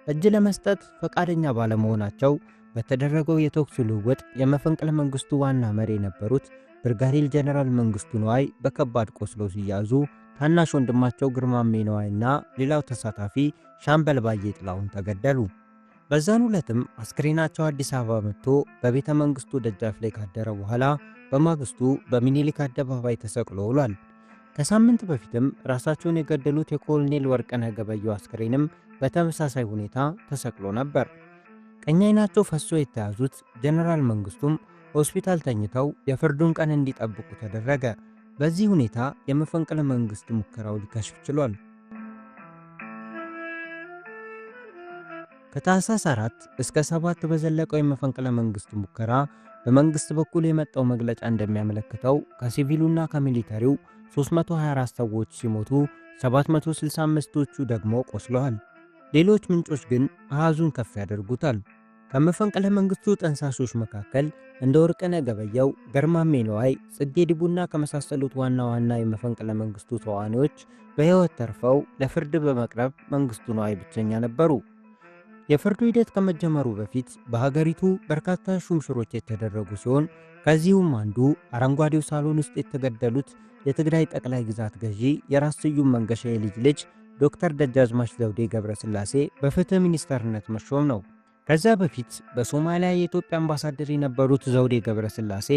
እጅ ለመስጠት ፈቃደኛ ባለመሆናቸው በተደረገው የተኩስ ልውውጥ የመፈንቅለ መንግስቱ ዋና መሪ የነበሩት ብርጋዴር ጀነራል መንግስቱ ነዋይ በከባድ ቆስለው ሲያዙ ታናሽ ወንድማቸው ግርማሜ ነዋይና ሌላው ተሳታፊ ሻምበል ባየ ጥላሁን ተገደሉ። በዛን ዕለትም አስክሬናቸው አዲስ አበባ መጥቶ በቤተ መንግስቱ ደጃፍ ላይ ካደረ በኋላ በማግስቱ በሚኒሊክ አደባባይ ተሰቅሎ ውሏል። ከሳምንት በፊትም ራሳቸውን የገደሉት የኮሎኔል ወርቅነህ ገበየሁ አስክሬንም በተመሳሳይ ሁኔታ ተሰቅሎ ነበር። ቀኝ ዓይናቸው ፈሶ የተያዙት ጀነራል መንግስቱም ሆስፒታል ተኝተው የፍርዱን ቀን እንዲጠብቁ ተደረገ። በዚህ ሁኔታ የመፈንቅለ መንግስት ሙከራው ሊከሽፍ ችሏል። ከታኅሳስ 4 እስከ 7 በዘለቀው የመፈንቅለ መንግስት ሙከራ በመንግስት በኩል የመጣው መግለጫ እንደሚያመለክተው ከሲቪሉና ከሚሊታሪው 324 ሰዎች ሲሞቱ 765ቶቹ ደግሞ ቆስለዋል። ሌሎች ምንጮች ግን አሃዙን ከፍ ያደርጉታል። ከመፈንቅለ መንግስቱ ጠንሳሾች መካከል እንደ ወርቅነህ ገበየሁ፣ ግርማሜ ነዋይ፣ ጽጌ ዲቡና ከመሳሰሉት ዋና ዋና የመፈንቅለ መንግስቱ ተዋናዮች በሕይወት ተርፈው ለፍርድ በመቅረብ መንግስቱ ነዋይ ብቸኛ ነበሩ። የፍርዱ ሂደት ከመጀመሩ በፊት በሀገሪቱ በርካታ ሹምሽሮች የተደረጉ ሲሆን ከዚሁም አንዱ አረንጓዴው ሳሎን ውስጥ የተገደሉት የትግራይ ጠቅላይ ግዛት ገዢ የራስ ስዩም መንገሻ የልጅ ልጅ ዶክተር ደጃዝማች ዘውዴ ገብረስላሴ በፍትህ ሚኒስተርነት መሾም ነው። ከዛ በፊት በሶማሊያ የኢትዮጵያ አምባሳደር የነበሩት ዘውዴ ገብረስላሴ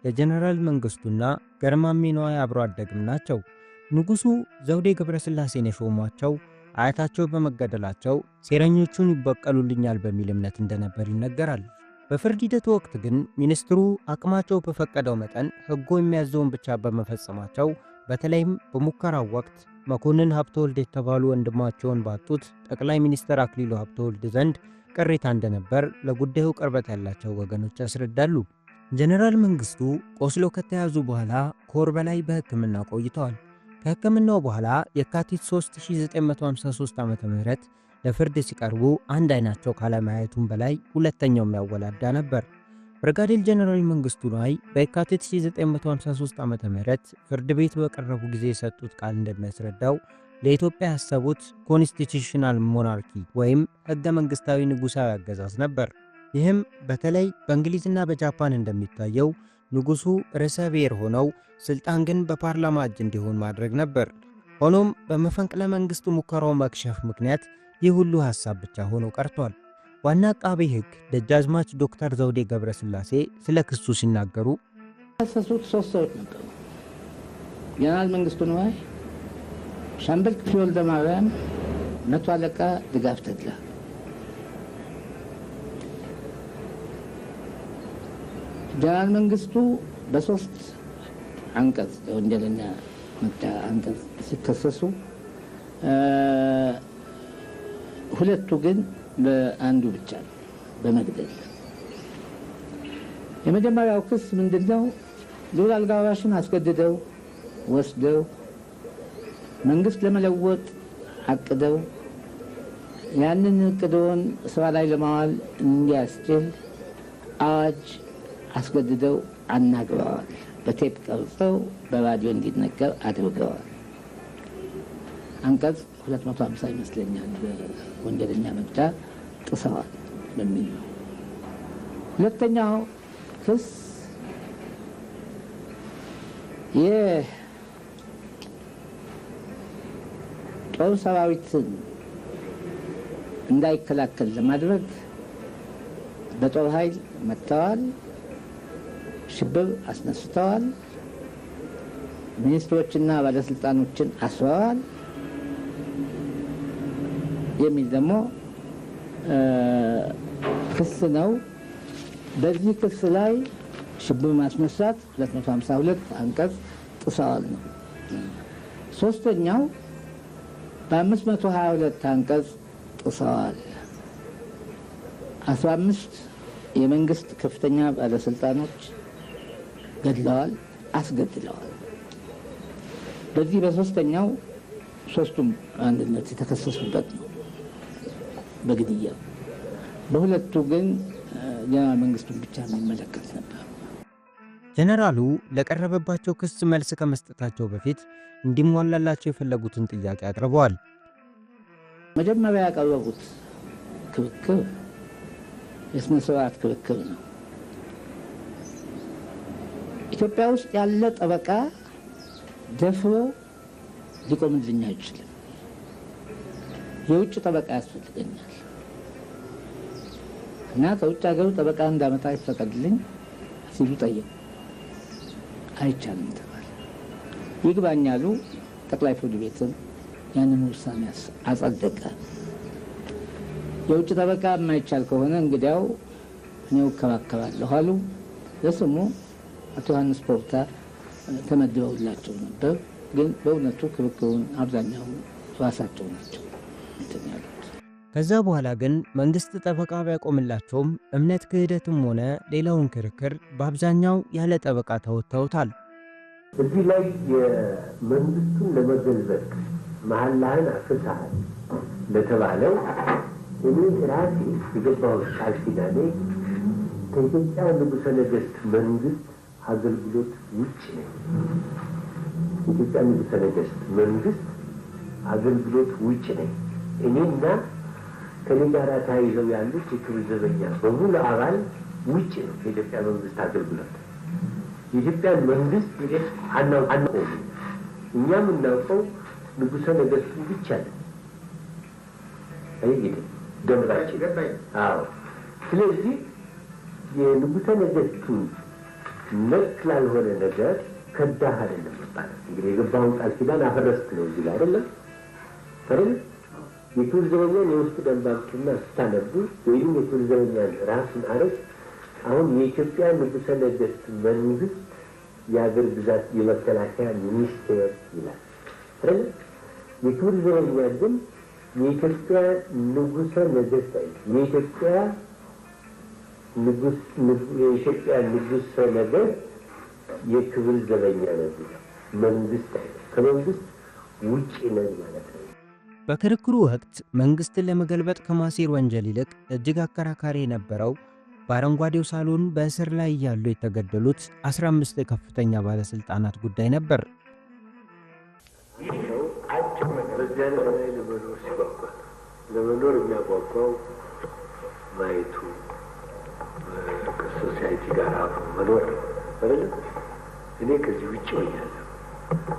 የጀነራል መንግስቱና ግርማሜ ነዋይ አብሮ አደግም ናቸው። ንጉሱ ዘውዴ ገብረስላሴን የሾሟቸው አያታቸው በመገደላቸው ሴረኞቹን ይበቀሉልኛል በሚል እምነት እንደነበር ይነገራል። በፍርድ ሂደቱ ወቅት ግን ሚኒስትሩ አቅማቸው በፈቀደው መጠን ሕጉ የሚያዘውን ብቻ በመፈጸማቸው በተለይም በሙከራው ወቅት መኮንን ሀብተወልድ የተባሉ ወንድማቸውን ባጡት ጠቅላይ ሚኒስትር አክሊሉ ሀብተወልድ ዘንድ ቅሬታ እንደነበር ለጉዳዩ ቅርበት ያላቸው ወገኖች ያስረዳሉ። ጀነራል መንግስቱ ቆስሎ ከተያዙ በኋላ ከወር በላይ በሕክምና ቆይተዋል። ከሕክምናው በኋላ የካቲት 3953 ዓ.ም ለፍርድ ሲቀርቡ አንድ አይናቸው ካለማየቱም በላይ ሁለተኛው የሚያወላዳ ነበር። ብርጋዴር ጀነራል መንግስቱ ነዋይ በየካቲት 1953 ዓ.ም ፍርድ ቤት በቀረቡ ጊዜ የሰጡት ቃል እንደሚያስረዳው ለኢትዮጵያ ያሰቡት ኮንስቲቱሽናል ሞናርኪ ወይም ሕገ መንግስታዊ ንጉሳዊ አገዛዝ ነበር። ይህም በተለይ በእንግሊዝና በጃፓን እንደሚታየው ንጉሱ ርዕሰ ብሔር ሆነው ስልጣን ግን በፓርላማ እጅ እንዲሆን ማድረግ ነበር። ሆኖም በመፈንቅለ መንግስቱ ሙከራው መክሸፍ ምክንያት ይህ ሁሉ ሐሳብ ብቻ ሆኖ ቀርቷል። ዋና አቃቤ ሕግ ደጃዝማች ዶክተር ዘውዴ ገብረስላሴ ስለ ክሱ ሲናገሩ የተከሰሱት 3 ሰዎች ነበሩ። ጀነራል መንግስቱ ነዋይ፣ ሻምበል ክፍሌ ወልደ ማርያም፣ መቶ አለቃ ድጋፍ ተድላ። ጀነራል መንግስቱ በ3 አንቀጽ የወንጀለኛ መቅጫ አንቀጽ ሲከሰሱ 2 ግን በአንዱ ብቻ ነው፣ በመግደል። የመጀመሪያው ክስ ምንድነው? ልዑል አልጋ ወራሽን አስገድደው ወስደው መንግስት ለመለወጥ አቅደው ያንን እቅዶን ስራ ላይ ለማዋል እንዲያስችል አዋጅ አስገድደው አናግረዋል። በቴፕ ቀርጸው በራዲዮ እንዲነገር አድርገዋል። አንቀጽ 250 ይመስለኛል በወንጀለኛ መቅጫ ጥሰዋል በሚል ነው። ሁለተኛው ክስ የጦር ሰራዊትን እንዳይከላከል ለማድረግ በጦር ኃይል መጥተዋል፣ ሽብር አስነስተዋል፣ ሚኒስትሮችና ባለስልጣኖችን አስረዋል የሚል ደግሞ ክስ ነው። በዚህ ክስ ላይ ሽብር ማስነሳት 252 አንቀጽ ጥሰዋል ነው። ሶስተኛው በ522 አንቀጽ ጥሰዋል። 15 የመንግስት ከፍተኛ ባለስልጣኖች ገድለዋል፣ አስገድለዋል። በዚህ በሶስተኛው ሶስቱም አንድነት የተከሰሱበት ነው በግድያ። በሁለቱ ግን ጀነራል መንግስቱን ብቻ የሚመለከት ነበር። ጀነራሉ ለቀረበባቸው ክስ መልስ ከመስጠታቸው በፊት እንዲሟላላቸው የፈለጉትን ጥያቄ አቅርበዋል። መጀመሪያ ያቀረቡት ክርክር የስነ ስርዓት ክርክር ነው። ኢትዮጵያ ውስጥ ያለ ጠበቃ ደፍሮ ሊቆምልኝ አይችልም፣ የውጭ ጠበቃ ያስፈልገኛል እና ከውጭ ሀገሩ ጠበቃ እንዳመጣ ይፈቀድልኝ ሲሉ ጠየቁ። አይቻልም ተባለ። ይግባኝ አሉ። ጠቅላይ ፍርድ ቤትም ያንን ውሳኔ አጸደቀ። የውጭ ጠበቃ የማይቻል ከሆነ እንግዲያው እኔው እከራከራለሁ አሉ። ለስሙ አቶ ዮሐንስ ፖርታ ተመድበውላቸው ነበር። ግን በእውነቱ ክርክሩን አብዛኛውን ራሳቸው ናቸው እንትን ያሉት። ከዛ በኋላ ግን መንግስት ጠበቃ ቢያቆምላቸውም እምነት ክህደትም ሆነ ሌላውን ክርክር በአብዛኛው ያለ ጠበቃ ተወጥተውታል። እዚህ ላይ የመንግስቱን ለመገልበጥ መሐላህን አፍርሰሃል ለተባለው እኔ ራሴ የገባሁት ቃል ኪዳኔ ከኢትዮጵያ ንጉሠ ነገሥት መንግስት አገልግሎት ውጭ ነኝ። የኢትዮጵያ ንጉሠ ነገሥት መንግስት አገልግሎት ውጭ ነኝ። እኔና ከኔ ጋር ተያይዘው ያሉት የክብር ዘበኛ በሙሉ አባል ውጭ ነው የኢትዮጵያ መንግስት አገልግሎት። የኢትዮጵያ መንግስት አናውቀውም። እኛም እናውቀው ንጉሠ ነገሥቱን ብቻ ነው። አይደል? ደንባችን። አዎ። ስለዚህ የንጉሠ ነገሥቱን ነክ ላልሆነ ነገር ከዳህ አይደለም ማለት እንግዲህ የገባውን ቃል ኪዳን አፈረስክ ነው እዚህ ላይ አይደለም አይደል? የክብር ዘበኛን የውስጥ ደንባችንና ስታነቡ ወይም የክብር ዘበኛን ራሱን አረስ አሁን የኢትዮጵያ ንጉሠ ነገሥት መንግስት የአገር ግዛት የመከላከያ ሚኒስቴር ይላል አይደል? የክብር ዘበኛ ግን የኢትዮጵያ ንጉሠ ነገሥት የኢትዮጵያ ንጉሠ ነገሥት የክብር ዘበኛ ነው። መንግስት ከመንግስት ውጪ ነው ማለት ነው። በክርክሩ ወቅት መንግስትን ለመገልበጥ ከማሴር ወንጀል ይልቅ እጅግ አከራካሪ የነበረው በአረንጓዴው ሳሎን በእስር ላይ ያሉ የተገደሉት 15 ከፍተኛ ባለስልጣናት ጉዳይ ነበር። ለመኖር የሚያጓጓው ማየቱ ከሶሳይቲ ጋር መኖር አይደለም። እኔ ከዚህ ውጭ ሆኛለሁ።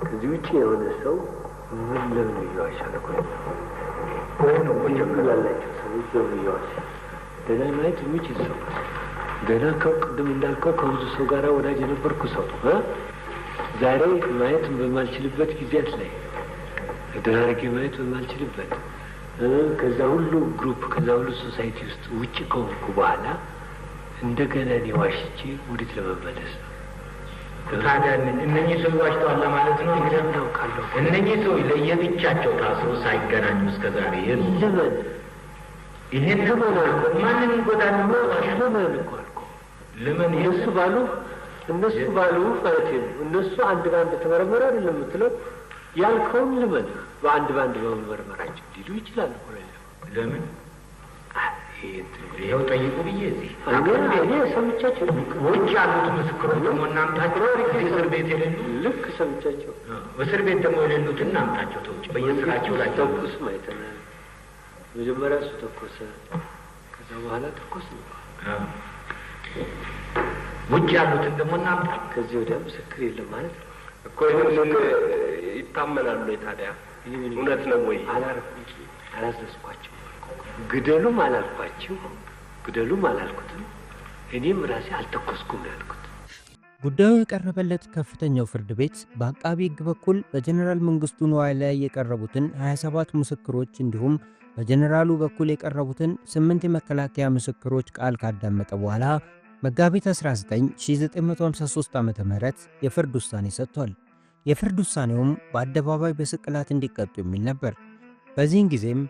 ከዚህ ውጭ የሆነ ሰው ምን ለምን ይዋሻል? ያላቸው ሰዎች ለምን ይዋሻል? ደህና ማየት የሚችል ሰው ገና ቅድም እንዳልከው ከብዙ ሰው ጋር ወዳጅ የነበርኩ ሰው ዛሬ ማየት በማልችልበት ጊዜያት ላይ ተደራርጌ ማየት በማልችልበት ከዛ ሁሉ ግሩፕ ከዛ ሁሉ ሶሳይቲ ውስጥ ውጭ ከሆንኩ በኋላ እንደገና እኔ ዋሽቼ ወዴት ለመመለስ ነው? ታዲያ እነኚህ ሰው ዋሽተዋል ማለት ነው? እንደምን አውቃለሁ? እነኚህ ሰው ለየብቻቸው ታስሮ ሳይገናኙ እስከዛሬ ለምን ይሄን ለምን አልኩ? ማንን ይጎዳል ነው? ለምን እኮ አልኩ። ለምን እነሱ ባሉ ማለት ነው። እነሱ አንድ ባንድ ተመረመረ አይደለም የምትለው ያልከውን ለምን በአንድ ባንድ በመመርመራቸው ሊሉ ይችላል እኮ። ለምን ይሄው ጠይቁ ብዬ እዚህ እኔ ሰምቻቸው ውጭ ያሉት ምስክሮች ደግሞ እናምጣቸው። እስር ቤት የሌሉ ልክ ሰምቻቸው እስር ቤት ደግሞ የሌሉትን እናምጣቸው። ተውጭ በየስራቸው ላይ ተኩስ ማይተናል። መጀመሪያ እሱ ተኮሰ፣ ከዛ በኋላ ተኮስ ነው። ውጭ ያሉትን ደግሞ እናምጣ። ከዚህ ወዲያ ምስክር የለም ማለት ነው እኮ። ይህንን ይታመናሉ ታዲያ? እውነት ነው ወይ? አላዘዝኳቸው። ግደሉም አላልኳቸው፣ ግደሉም አላልኩትም። እኔም ራሴ አልተኮስኩም ያልኩት። ጉዳዩ የቀረበለት ከፍተኛው ፍርድ ቤት በአቃቢ ሕግ በኩል በጀነራል መንግስቱ ንዋይ ላይ የቀረቡትን 27 ምስክሮች እንዲሁም በጀነራሉ በኩል የቀረቡትን 8 የመከላከያ ምስክሮች ቃል ካዳመጠ በኋላ መጋቢት 19 1953 ዓ.ም የፍርድ ውሳኔ ሰጥቷል። የፍርድ ውሳኔውም በአደባባይ በስቅላት እንዲቀጡ የሚል ነበር። በዚህን ጊዜም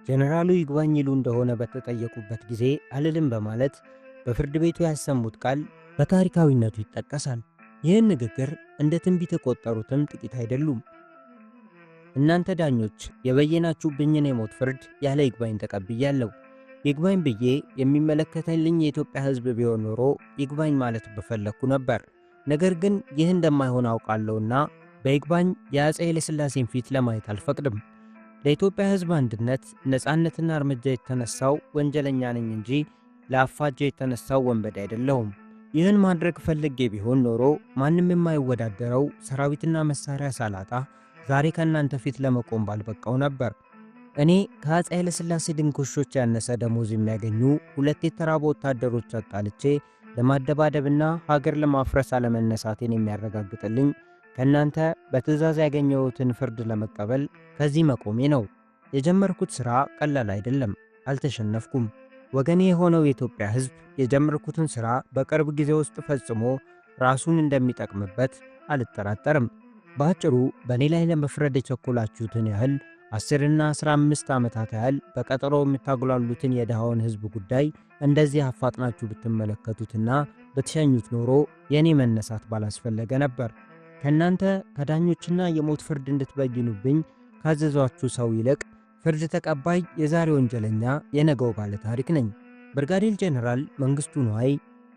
ጀነራሉ ይግባኝ ይሉ እንደሆነ በተጠየቁበት ጊዜ አልልም በማለት በፍርድ ቤቱ ያሰሙት ቃል በታሪካዊነቱ ይጠቀሳል። ይህን ንግግር እንደ ትንቢት የቆጠሩትም ጥቂት አይደሉም። እናንተ ዳኞች የበየናችሁብኝን የሞት ፍርድ ያለ ይግባኝ ተቀብያለሁ። ይግባኝ ብዬ የሚመለከተልኝ የኢትዮጵያ ሕዝብ ቢሆን ኖሮ ይግባኝ ማለት በፈለኩ ነበር። ነገር ግን ይህ እንደማይሆን አውቃለሁና በይግባኝ የአፄ ኃይለሥላሴን ፊት ለማየት አልፈቅድም። ለኢትዮጵያ ሕዝብ አንድነት ነፃነትና እርምጃ የተነሳው ወንጀለኛ ነኝ እንጂ ለአፋጀ የተነሳው ወንበዴ አይደለሁም። ይህን ማድረግ ፈልጌ ቢሆን ኖሮ ማንም የማይወዳደረው ሰራዊትና መሳሪያ ሳላጣ ዛሬ ከእናንተ ፊት ለመቆም ባልበቃው ነበር። እኔ ከአፄ ኃይለሥላሴ ድንኮሾች ያነሰ ደሞዝ የሚያገኙ 2 የተራቡ ወታደሮች አጣልቼ ለማደባደብና ሀገር ለማፍረስ አለመነሳቴን የሚያረጋግጥልኝ ከእናንተ በትእዛዝ ያገኘሁትን ፍርድ ለመቀበል ከዚህ መቆሜ ነው። የጀመርኩት ሥራ ቀላል አይደለም። አልተሸነፍኩም። ወገኔ የሆነው የኢትዮጵያ ሕዝብ የጀመርኩትን ሥራ በቅርብ ጊዜ ውስጥ ፈጽሞ ራሱን እንደሚጠቅምበት አልጠራጠርም። በአጭሩ በእኔ ላይ ለመፍረድ የቸኮላችሁትን ያህል 10 እና 15 ዓመታት ያህል በቀጠሮ የምታጉላሉትን የድሃውን ሕዝብ ጉዳይ እንደዚህ አፋጥናችሁ ብትመለከቱትና ብትሸኙት ኖሮ የእኔ መነሳት ባላስፈለገ ነበር። ከእናንተ ከዳኞችና የሞት ፍርድ እንድትበይኑብኝ ካዘዟችሁ ሰው ይልቅ ፍርድ ተቀባይ የዛሬ ወንጀለኛ የነገው ባለ ታሪክ ነኝ። ብርጋዴር ጀነራል መንግስቱ ንዋይ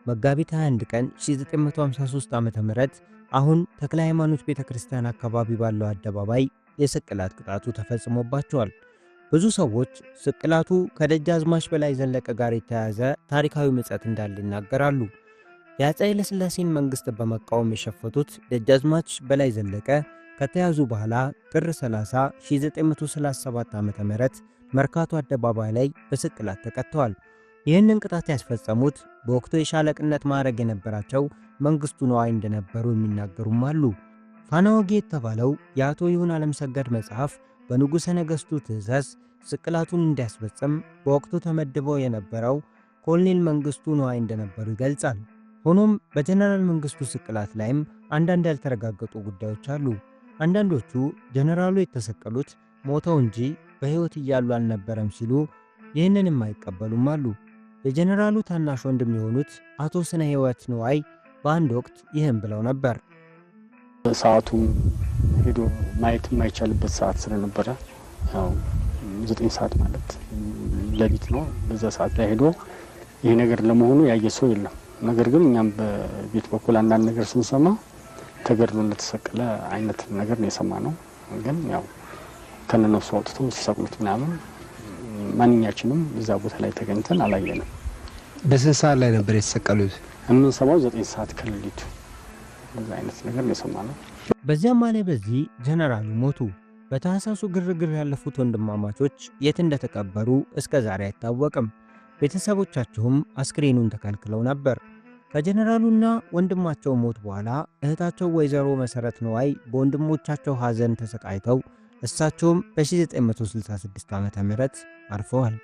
መጋቢት 21 ቀን 1953 ዓ.ም አሁን ተክለ ሃይማኖት ቤተክርስቲያን አካባቢ ባለው አደባባይ የስቅላት ቅጣቱ ተፈጽሞባቸዋል። ብዙ ሰዎች ስቅላቱ ከደጃዝማች በላይ ዘለቀ ጋር የተያያዘ ታሪካዊ ምጸት እንዳለ ይናገራሉ። የአፄ ኃይለሥላሴን መንግስት በመቃወም የሸፈቱት ደጃዝማች በላይ ዘለቀ ከተያዙ በኋላ ጥር 30 1937 ዓ.ም መርካቶ አደባባይ ላይ በስቅላት ተቀጥተዋል። ይህንን ቅጣት ያስፈጸሙት በወቅቱ የሻለቅነት ማዕረግ የነበራቸው መንግስቱ ንዋይ እንደነበሩ የሚናገሩም አሉ። ፋና ወጊ የተባለው የአቶ ይሁን ዓለምሰገድ መጽሐፍ በንጉሠ ነገሥቱ ትእዛዝ ስቅላቱን እንዲያስፈጽም በወቅቱ ተመድበው የነበረው ኮሎኔል መንግስቱ ንዋይ እንደነበሩ ይገልጻል። ሆኖም በጀነራል መንግስቱ ስቅላት ላይም አንዳንድ ያልተረጋገጡ ጉዳዮች አሉ። አንዳንዶቹ ጀነራሉ የተሰቀሉት ሞተው እንጂ በሕይወት እያሉ አልነበረም ሲሉ፣ ይህንን የማይቀበሉም አሉ። የጀነራሉ ታናሽ ወንድም የሆኑት አቶ ስነ ሕይወት ንዋይ በአንድ ወቅት ይህን ብለው ነበር። ሰዓቱ ሄዶ ማየት የማይቻልበት ሰዓት ስለነበረ ያው 9 ሰዓት ማለት ሌሊት ነው። በዛ ሰዓት ላይ ሄዶ ይሄ ነገር ለመሆኑ ያየ ሰው የለም። ነገር ግን እኛም በቤት በኩል አንዳንድ ነገር ስንሰማ ተገድሎ እንደተሰቀለ አይነት ነገር ነው የሰማነው። ግን ያው ከነነፍሱ አውጥቶ ሲሰቅሉት ምናምን ማንኛችንም እዛ ቦታ ላይ ተገኝተን አላየንም። በስንት ሰዓት ላይ ነበር የተሰቀሉት? የምንሰማው 9 ሰዓት ከሌሊቱ በዛ አይነት ነገር ነው የሰማነው። በዚያም ላይ በዚህ ጀነራሉ ሞቱ። በታህሳሱ ግርግር ያለፉት ወንድማማቾች የት እንደተቀበሩ እስከ ዛሬ አይታወቅም። ቤተሰቦቻቸውም አስክሬኑን ተከልክለው ነበር። ከጀነራሉና ወንድማቸው ሞት በኋላ እህታቸው ወይዘሮ መሰረት ንዋይ በወንድሞቻቸው ሐዘን ተሰቃይተው እሳቸውም በ1966 ዓ.ም አርፈዋል።